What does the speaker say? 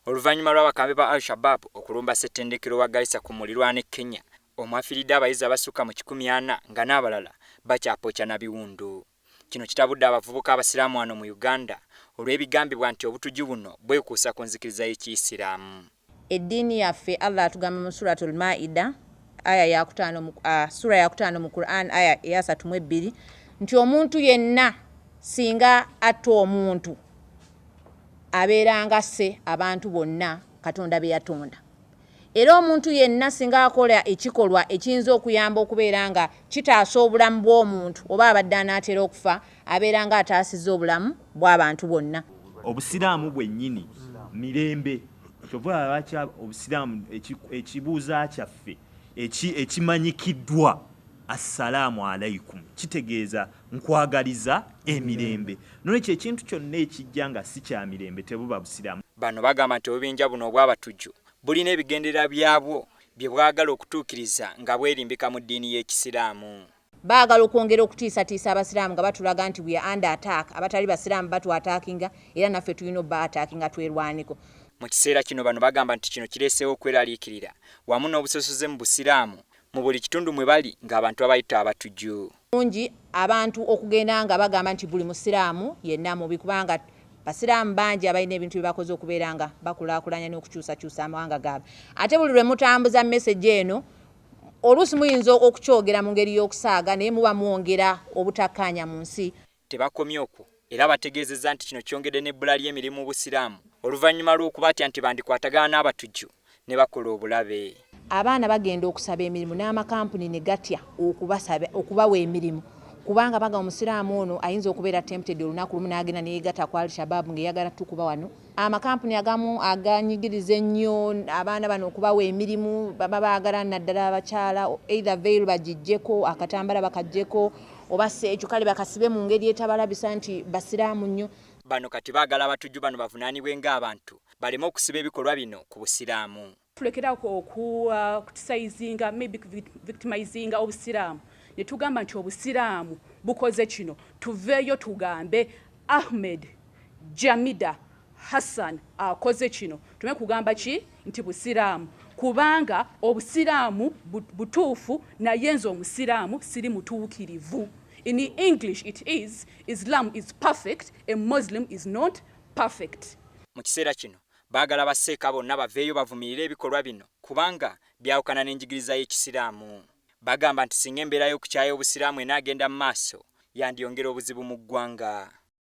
Oluvannyuma lw'abakambi ba Al-Shabaab okulumba ssettendekero wa Garissa ku muliraano e Kenya, omwafiiridde abayizi abasukka mu 100 nga n'abalala bakyapookya na biwundu. Kino kitabudde abavubuka abasiraamu wano mu Uganda olw'ebigambibwa nti obutujju buno bwekuusa ku nzikiriza y'Ekiyisiraamu. Eddiini yaffe Allah atugamba mu Suratul Maida sura ya 5 mu Quran aya ya 32 nti omuntu yenna singa atta omuntu abeeranga sse abantu bonna Katonda be yatonda. Era omuntu yenna singa akola ekikolwa ekiyinza okuyamba okubeera nga kitaasa obulamu bw'omuntu oba abadde anaatera okufa abeera nga ataasizza obulamu bw'abantu bonna. Obusiraamu bwennyini mirembe. Kyova lwaki obusiraamu ekibuuza kyaffe ekimanyikiddwa assalamu alaikum kitegeeza nkwagaliza emirembe. Nolwekyo ekintu kyonna ekijja nga si kya mirembe tebuba busiraamu. Bano bagamba nti obubinja buno obw'abatujju bulina ebigendererwa byabwo bye bwagala okutuukiriza nga bwerimbika mu ddiini y'Ekisiraamu. Baagala okwongera okutiisatiisa abasiraamu nga batulaga nti we are under attack, abatali basiraamu batwataakinga era naffe tulina obbataakinga twerwaneko. Mu kiseera kino bano bagamba nti kino kireeseewo okweraliikirira wamu n'obusosoze mu busiraamu mu buli kitundu mwe bali ng'abantu abayita abatujju. Mungi abantu okugenda nga bagamba nti buli musiraamu yenna mubi kubanga basiraamu bangi abalina ebintu bye bakoze okubeera nga bakulaakulanya n'okukyusakyusa amawanga gaabwe. Ate buli lwe mutambuza message eno oluusi muyinza okukyogera mu ngeri y'okusaaga naye muba mwongera obutakkaanya mu nsi. Tebakomye okwo era bategeezezza nti kino kyongedde n'ebbula ly'emirimu mu busiraamu oluvannyuma lw'okubatya nti bandikwatagana n'abatujju ne bakola obulabe. Abaana bagenda okusaba emirimu n'amakampuni ne gatya okubawa emirimu kubanga baga omusiraamu ono ayinza okubeera tempted olunaku lumu n'agenda neyegatta ku Al-Shabaab ng'eyagala tukuba wano. Amakampuni agamu aganyigiriza ennyo abaana bano okubawa emirimu baba baagala naddala abakyala either veil bagijjeko akatambala bakajjeko oba ekyo kale bakasibe mu ngeri etabalabisa nti basiraamu nnyo. Bano kati baagala abatujju bano bavunaanibwe ng'abantu baleme okusiba ebikolwa bino ku busiraamu. Tulekerako okutisayizinga maybe victimizinga obusiraamu ne tugamba nti obusiraamu bukoze kino tuveeyo tugambe Ahmed Jamida Hassan akoze kino tume kugamba ki nti busiraamu kubanga obusiraamu butuufu naye nze omusiraamu siri mutuukirivu. In English it is Islam is perfect and Muslim is not perfect. Mu kiseera kino baagala basseeka bonna baveeyo bavumirire ebikolwa bino kubanga byawukana n'enjigiriza y'Ekisiraamu. Bagamba nti singa embeera y'okukyaya obusiraamu enaagenda mu maaso yandyongera obuzibu mu ggwanga.